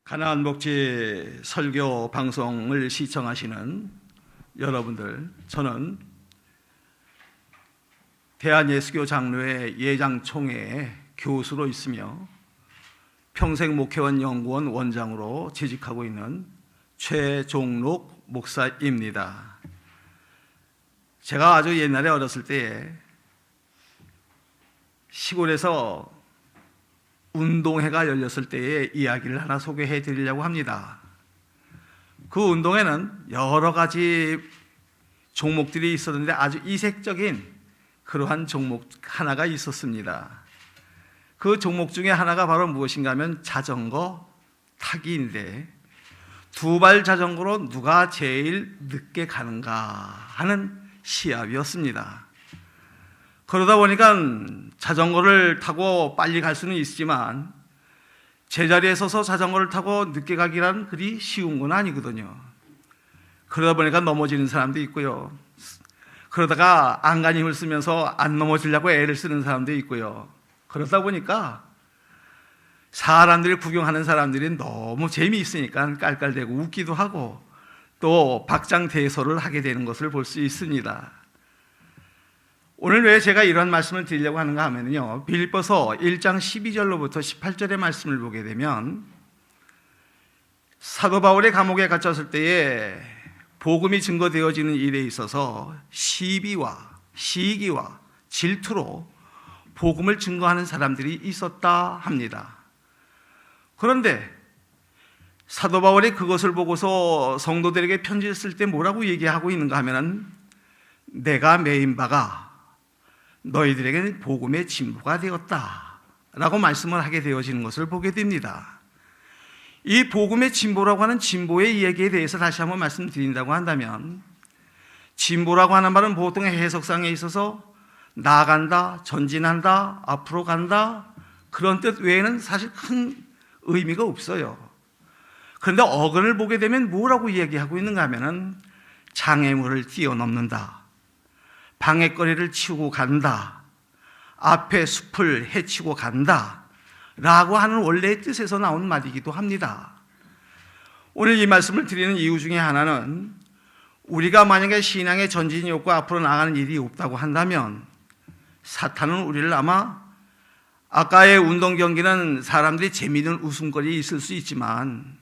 가나안 목지 설교 방송을 시청하시는 여러분들, 저는 대한예수교 장로회 예장총회 교수로 있으며 평생 목회원 연구원 원장으로 재직하고 있는 최종록 목사입니다. 제가 아주 옛날에 어렸을 때에 시골에서 운동회가 열렸을 때의 이야기를 하나 소개해 드리려고 합니다. 그 운동회는 여러 가지 종목들이 있었는데 아주 이색적인 그러한 종목 하나가 있었습니다. 그 종목 중에 하나가 바로 무엇인가 하면 자전거 타기인데, 두발 자전거로 누가 제일 늦게 가는가 하는 시합이었습니다. 그러다 보니까 자전거를 타고 빨리 갈 수는 있지만 제자리에 서서 자전거를 타고 늦게 가기란 그리 쉬운 건 아니거든요. 그러다 보니까 넘어지는 사람도 있고요. 그러다가 안간힘을 쓰면서 안 넘어지려고 애를 쓰는 사람도 있고요. 그러다 보니까 사람들이 구경하는 사람들이 너무 재미있으니까 깔깔대고 웃기도 하고 또 박장대소를 하게 되는 것을 볼 수 있습니다. 오늘 왜 제가 이런 말씀을 드리려고 하는가 하면요, 빌립보서 1장 12절로부터 18절의 말씀을 보게 되면 사도 바울이 감옥에 갇혔을 때에 복음이 증거되어지는 일에 있어서 시기와 질투로 복음을 증거하는 사람들이 있었다 합니다. 그런데 사도 바울이 그것을 보고서 성도들에게 편지를 쓸 때 뭐라고 얘기하고 있는가 하면은, 내가 매인 바가 너희들에게는 복음의 진보가 되었다 라고 말씀을 하게 되어지는 것을 보게 됩니다. 이 복음의 진보라고 하는 진보의 이야기에 대해서 다시 한번 말씀드린다고 한다면, 진보라고 하는 말은 보통 해석상에 있어서 나아간다, 전진한다, 앞으로 간다, 그런 뜻 외에는 사실 큰 의미가 없어요. 그런데 어근을 보게 되면 뭐라고 이야기하고 있는가 하면은, 장애물을 뛰어넘는다, 방해거리를 치우고 간다, 앞에 숲을 헤치고 간다 라고 하는 원래의 뜻에서 나온 말이기도 합니다. 오늘 이 말씀을 드리는 이유 중에 하나는, 우리가 만약에 신앙의 전진이 없고 앞으로 나가는 일이 없다고 한다면 사탄은 우리를 아마, 아까의 운동 경기는 사람들이 재미있는 웃음거리 있을 수 있지만,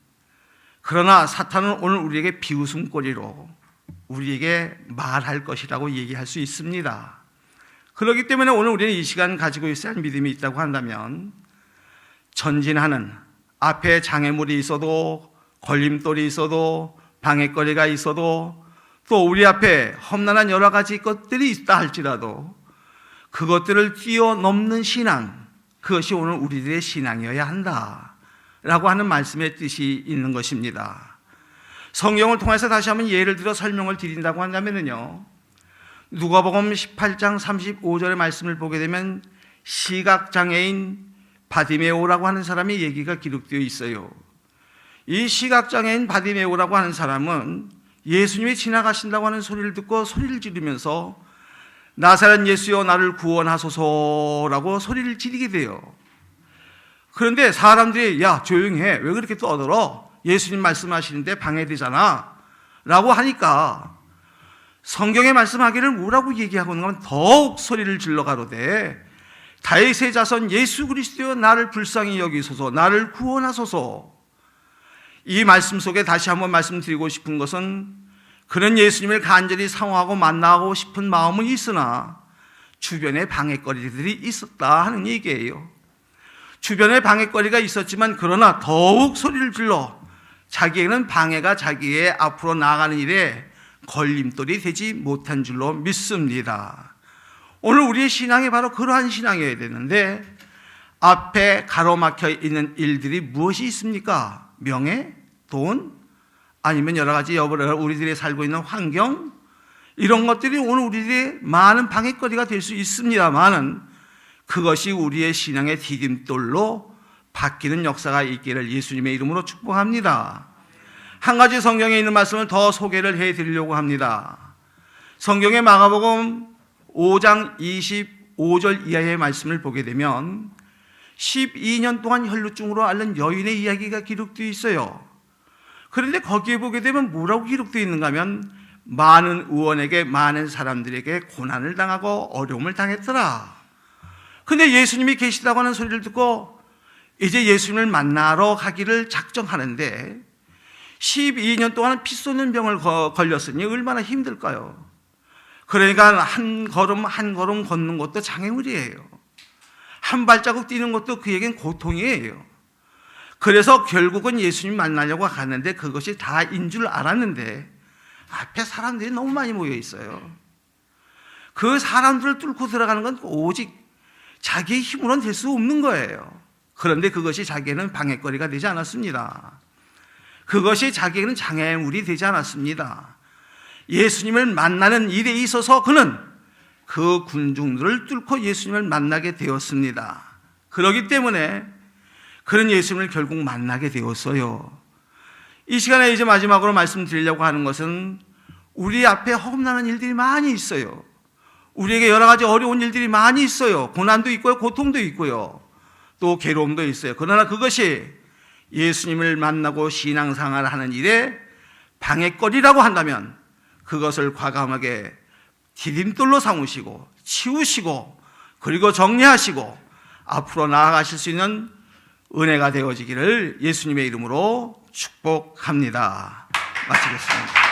그러나 사탄은 오늘 우리에게 비웃음거리로 우리에게 말할 것이라고 얘기할 수 있습니다. 그렇기 때문에 오늘 우리는 이 시간 가지고 있어야 할 믿음이 있다고 한다면, 전진하는, 앞에 장애물이 있어도, 걸림돌이 있어도, 방해거리가 있어도, 또 우리 앞에 험난한 여러 가지 것들이 있다 할지라도 그것들을 뛰어넘는 신앙, 그것이 오늘 우리들의 신앙이어야 한다라고 하는 말씀의 뜻이 있는 것입니다. 성경을 통해서 다시 한번 예를 들어 설명을 드린다고 한다면요, 누가복음 18장 35절의 말씀을 보게 되면 시각장애인 바디메오라고 하는 사람의 얘기가 기록되어 있어요. 이 시각장애인 바디메오라고 하는 사람은 예수님이 지나가신다고 하는 소리를 듣고 소리를 지르면서 나사렛 예수여 나를 구원하소서라고 소리를 지르게 돼요. 그런데 사람들이 야 조용히 해, 왜 그렇게 떠들어, 예수님 말씀하시는데 방해되잖아 라고 하니까 성경에 말씀하기를 뭐라고 얘기하고 있는가 하면, 더욱 소리를 질러 가로되 다윗의 자손 예수 그리스도여 나를 불쌍히 여기소서, 나를 구원하소서. 이 말씀 속에 다시 한번 말씀드리고 싶은 것은, 그는 예수님을 간절히 사모하고 만나고 싶은 마음은 있으나 주변에 방해거리들이 있었다 하는 얘기예요. 주변에 방해거리가 있었지만 그러나 더욱 소리를 질러 자기에게는 방해가 자기의 앞으로 나아가는 일에 걸림돌이 되지 못한 줄로 믿습니다. 오늘 우리의 신앙이 바로 그러한 신앙이어야 되는데, 앞에 가로막혀 있는 일들이 무엇이 있습니까? 명예, 돈, 아니면 여러 가지 우리들이 살고 있는 환경, 이런 것들이 오늘 우리들의 많은 방해거리가 될 수 있습니다만은 그것이 우리의 신앙의 디딤돌로 바뀌는 역사가 있기를 예수님의 이름으로 축복합니다. 한 가지 성경에 있는 말씀을 더 소개를 해드리려고 합니다. 성경의 마가복음 5장 25절 이하의 말씀을 보게 되면, 12년 동안 혈루증으로 앓는 여인의 이야기가 기록되어 있어요. 그런데 거기에 보게 되면 뭐라고 기록되어 있는가 하면 많은 의원에게 많은 사람들에게 고난을 당하고 어려움을 당했더라. 근데 예수님이 계시다고 하는 소리를 듣고 이제 예수님을 만나러 가기를 작정하는데 12년 동안 피 쏟는 병을 걸렸으니 얼마나 힘들까요? 그러니까 한 걸음 한 걸음 걷는 것도 장애물이에요. 한 발자국 뛰는 것도 그에겐 고통이에요. 그래서 결국은 예수님 만나려고 가는데 그것이 다인 줄 알았는데 앞에 사람들이 너무 많이 모여 있어요. 그 사람들을 뚫고 들어가는 건 오직 자기의 힘으로는 될 수 없는 거예요. 그런데 그것이 자기에는 방해거리가 되지 않았습니다. 그것이 자기에게는 장애물이 되지 않았습니다. 예수님을 만나는 일에 있어서 그는 그 군중들을 뚫고 예수님을 만나게 되었습니다. 그렇기 때문에 그는 예수님을 결국 만나게 되었어요. 이 시간에 이제 마지막으로 말씀드리려고 하는 것은 우리 앞에 허움나는 일들이 많이 있어요. 우리에게 여러 가지 어려운 일들이 많이 있어요. 고난도 있고요, 고통도 있고요, 또 괴로움도 있어요. 그러나 그것이 예수님을 만나고 신앙생활을 하는 일에 방해거리라고 한다면 그것을 과감하게 디딤돌로 삼으시고 치우시고 그리고 정리하시고 앞으로 나아가실 수 있는 은혜가 되어지기를 예수님의 이름으로 축복합니다. 마치겠습니다.